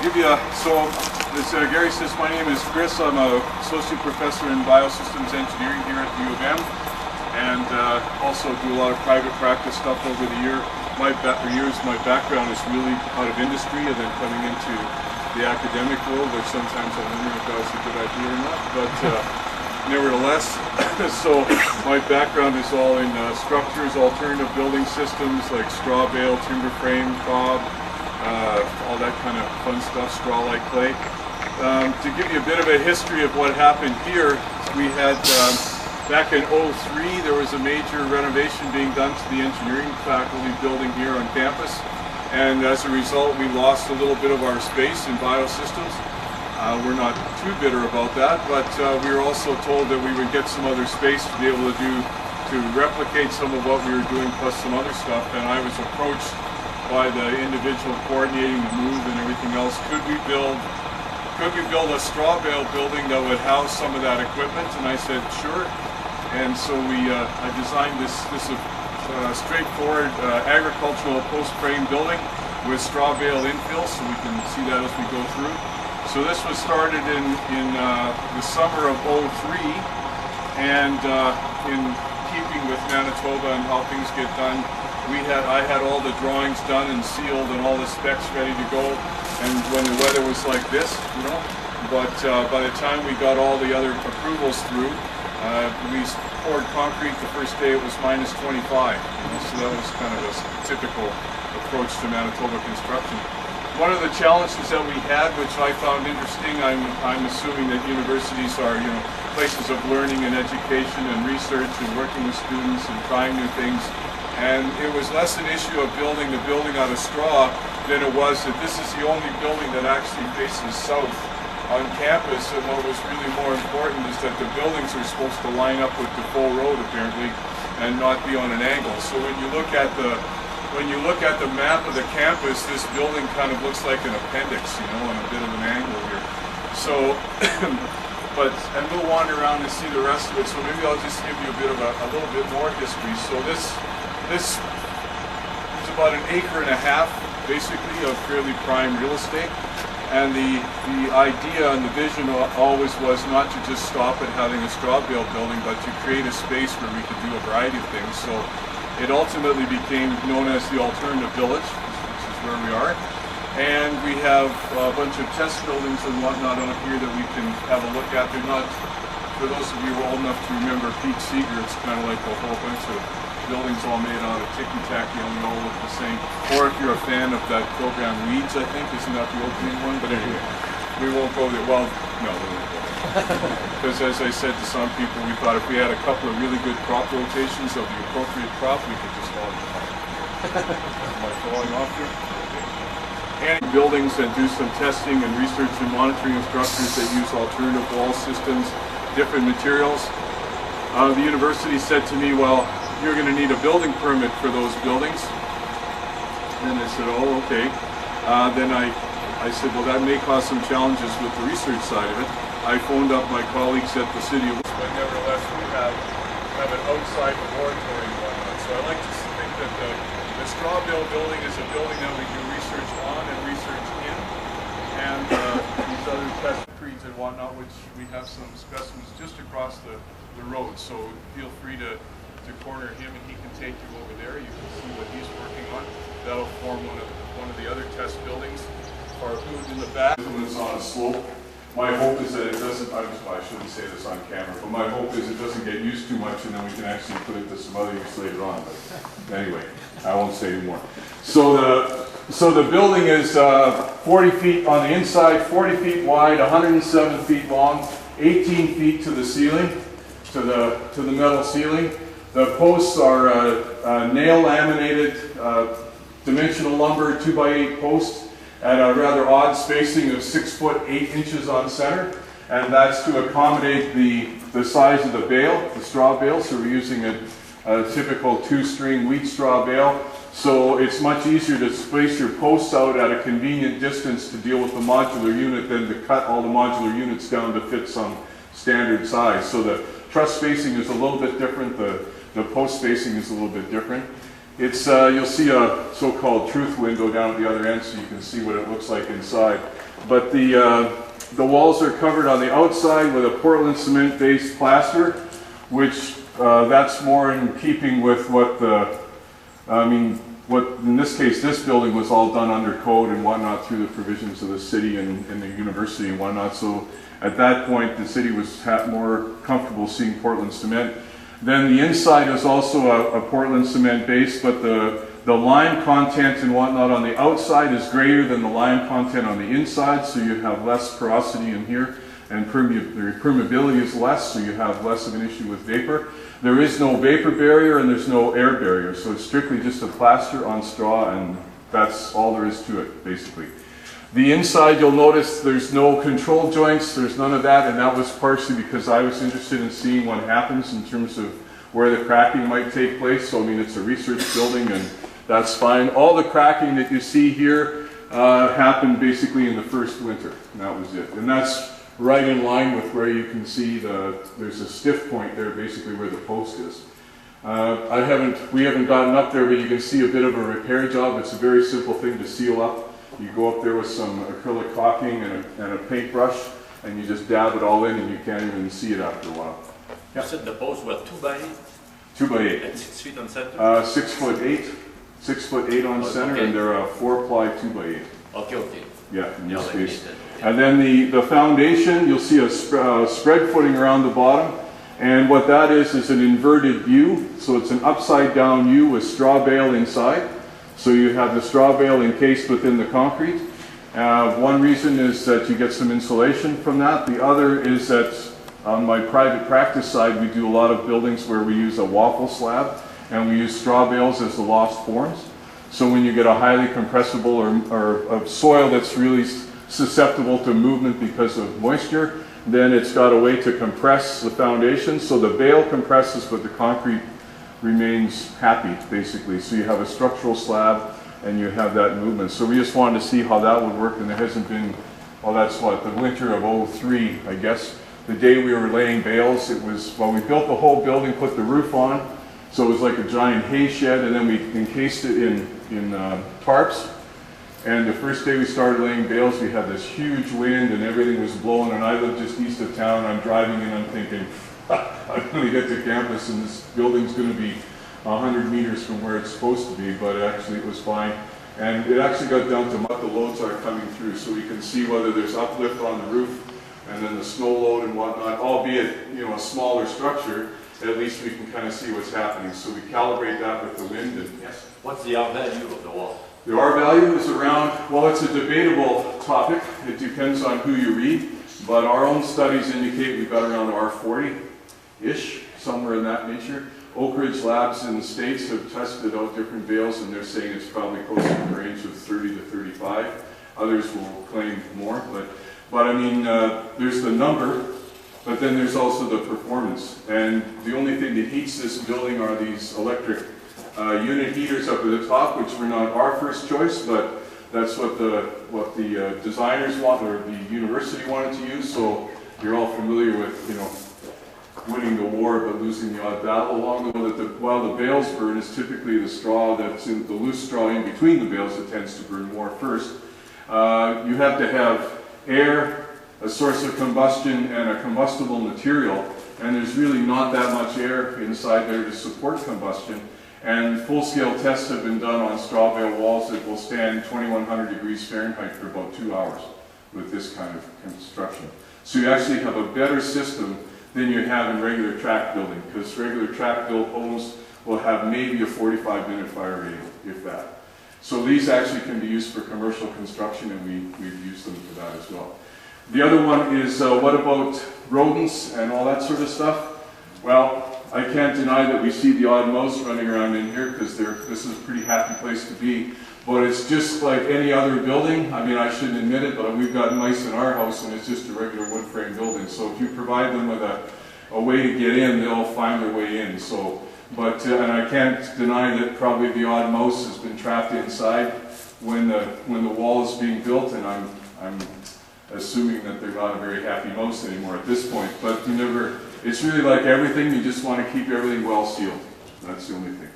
As Gary says, my name is Chris. I'm an associate professor in biosystems engineering here at the U of M, and also do a lot of private practice stuff over the years. My background is really out of industry and then coming into the academic world, which sometimes I wonder if that was a good idea or not, but nevertheless, so my background is all in structures, alternative building systems like straw bale, timber frame, cob, all that kind of fun stuff, straw-like clay. To give you a bit of a history of what happened here, we had back in '03 there was a major renovation being done to the engineering faculty building here on campus, and as a result we lost a little bit of our space in biosystems. We're not too bitter about that, but we were also told that we would get some other space to be able to replicate some of what we were doing plus some other stuff, and I was approached by the individual coordinating the move and everything else. Could we build a straw bale building that would house some of that equipment? And I said sure. And so I designed this straightforward agricultural post frame building with straw bale infill, so we can see that as we go through. So this was started in the summer of '03, and in keeping with Manitoba and how things get done, I had all the drawings done and sealed and all the specs ready to go, and when the weather was like this, you know, but by the time we got all the other approvals through, we poured concrete the first day. It was -25, you know, so that was kind of a typical approach to Manitoba construction. One of the challenges that we had, which I found interesting, I'm assuming that universities are, you know, places of learning and education and research and working with students and trying new things. And it was less an issue of building the building out of straw than it was that this is the only building that actually faces south on campus, and what was really more important is that the buildings are supposed to line up with the full road apparently and not be on an angle. So when you look at the map of the campus, this building kind of looks like an appendix, you know, on a bit of an angle here. So and we'll wander around and see the rest of it, so maybe I'll just give you a bit of a little bit more history. So this is about 1.5 acres basically of fairly prime real estate, and the idea and the vision always was not to just stop at having a straw bale building, but to create a space where we could do a variety of things. So it ultimately became known as the Alternative Village, which is where we are, and we have a bunch of test buildings and whatnot on here that we can have a look at. They're not, for those of you who are old enough to remember Pete Seeger, it's kind of like a whole bunch of buildings all made out of ticky-tacky and they all look the same. Or if you're a fan of that program Weeds, I think, isn't that the opening one? But anyway, we won't go there. Well, no, we won't go there. Because as I said to some people, we thought if we had a couple of really good crop rotations of the appropriate crop, we could just all do it. Am I falling off here? And buildings and do some testing and research and monitoring of structures that use alternative wall systems, different materials. The university said to me, well, you're going to need a building permit for those buildings. And I said, oh, okay. Then I said, well, that may cause some challenges with the research side of it. I phoned up my colleagues at the city of Winnipeg, but nevertheless we have an outside laboratory and whatnot. So I like to think that the straw bale building is a building that we do research on and research in, and these other test trees and whatnot, which we have some specimens just across the road. So feel free to corner him and he can take you over there. You can see what he's working on. That'll form one of the other test buildings. Our food in the back is on a slope. My hope is that it doesn't, I shouldn't say this on camera, but my hope is it doesn't get used too much and then we can actually put it to some other use later on. But anyway, I won't say anymore. So the building is 40 feet on the inside, 40 feet wide, 107 feet long, 18 feet to the ceiling, to the metal ceiling. The posts are nail laminated dimensional lumber 2x8 posts at a rather odd spacing of 6 foot 8 inches on center, and that's to accommodate the size of the bale, the straw bale. So we're using a typical 2-string wheat straw bale. So it's much easier to space your posts out at a convenient distance to deal with the modular unit than to cut all the modular units down to fit some standard size. So the truss spacing is a little bit different. The post spacing is a little bit different. It's, you'll see a so-called truth window down at the other end so you can see what it looks like inside. But the walls are covered on the outside with a Portland cement based plaster, which that's more in keeping with what what in this case this building was all done under code and whatnot through the provisions of the city and the university and whatnot. So at that point the city was more comfortable seeing Portland cement. Then the inside is also a Portland cement base, but the lime content and whatnot on the outside is greater than the lime content on the inside, so you have less porosity in here, and the permeability is less, so you have less of an issue with vapor. There is no vapor barrier and there's no air barrier, so it's strictly just a plaster on straw, and that's all there is to it, basically. The inside, you'll notice there's no control joints, there's none of that, and that was partially because I was interested in seeing what happens in terms of where the cracking might take place. So I mean, it's a research building and that's fine. All the cracking that you see here happened basically in the first winter, and that was it. And that's right in line with where you can see there's a stiff point there, basically where the post is. We haven't gotten up there, but you can see a bit of a repair job. It's a very simple thing to seal up. You go up there with some acrylic caulking and a paintbrush, and you just dab it all in, and you can't even see it after a while. You said the posts were 2 by 8? 2 by 8. And 6 feet on center? 6 foot 8. 6 foot 8 on center, okay. And they're a 4-ply 2 by 8. Okay, okay. Yeah, in this case. Okay. And then the foundation, you'll see a spread footing around the bottom. And what that is an inverted U. So it's an upside down U with straw bale inside. So you have the straw bale encased within the concrete. One reason is that you get some insulation from that. The other is that on my private practice side, we do a lot of buildings where we use a waffle slab and we use straw bales as the lost forms. So when you get a highly compressible or a soil that's really susceptible to movement because of moisture, then it's got a way to compress the foundation. So the bale compresses, but the concrete remains happy, basically. So you have a structural slab and you have that movement. So we just wanted to see how that would work, and there hasn't been, well, that's what, the winter of '03, I guess. The day we were laying bales, it was, well, we built the whole building, put the roof on, so it was like a giant hay shed, and then we encased it in tarps. And the first day we started laying bales, we had this huge wind and everything was blowing, and I live just east of town. I'm driving in, I'm thinking, I'm going to get to campus and this building's going to be 100 meters from where it's supposed to be, but actually it was fine. And it actually got down to what the loads are coming through, so we can see whether there's uplift on the roof and then the snow load and whatnot, albeit, you know, a smaller structure, at least we can kind of see what's happening. So we calibrate that with the wind. And yes. What's the R value of the wall? The R value is around, well, it's a debatable topic. It depends on who you read, but our own studies indicate we've got around R40-ish, somewhere in that nature. Oak Ridge Labs in the States have tested out different bales, and they're saying it's probably closer to the range of 30 to 35. Others will claim more, but I mean, there's the number, but then there's also the performance. And the only thing that heats this building are these electric unit heaters up at the top, which were not our first choice, but that's what the designers want, or the university wanted to use. So you're all familiar with, you know, winning the war but losing the odd battle along the way. While the bales burn is typically the straw that's in the loose straw in between the bales that tends to burn more first. You have to have air, a source of combustion, and a combustible material, and there's really not that much air inside there to support combustion. And full-scale tests have been done on straw bale walls that will stand 2100 degrees Fahrenheit for about 2 hours with this kind of construction. So you actually have a better system than you have in regular track building, because regular track built homes will have maybe a 45-minute fire rating, if that. So these actually can be used for commercial construction, and we've used them for that as well. The other one is, what about rodents and all that sort of stuff? Well, I can't deny that we see the odd mouse running around in here, because this is a pretty happy place to be. But it's just like any other building. I mean, I shouldn't admit it, but we've got mice in our house, and it's just a regular wood frame building. So if you provide them with a way to get in, they'll find their way in. So, but and I can't deny that probably the odd mouse has been trapped inside when the wall is being built, and I'm assuming that they're not a very happy mouse anymore at this point. But you never. It's really like everything. You just want to keep everything well sealed. That's the only thing.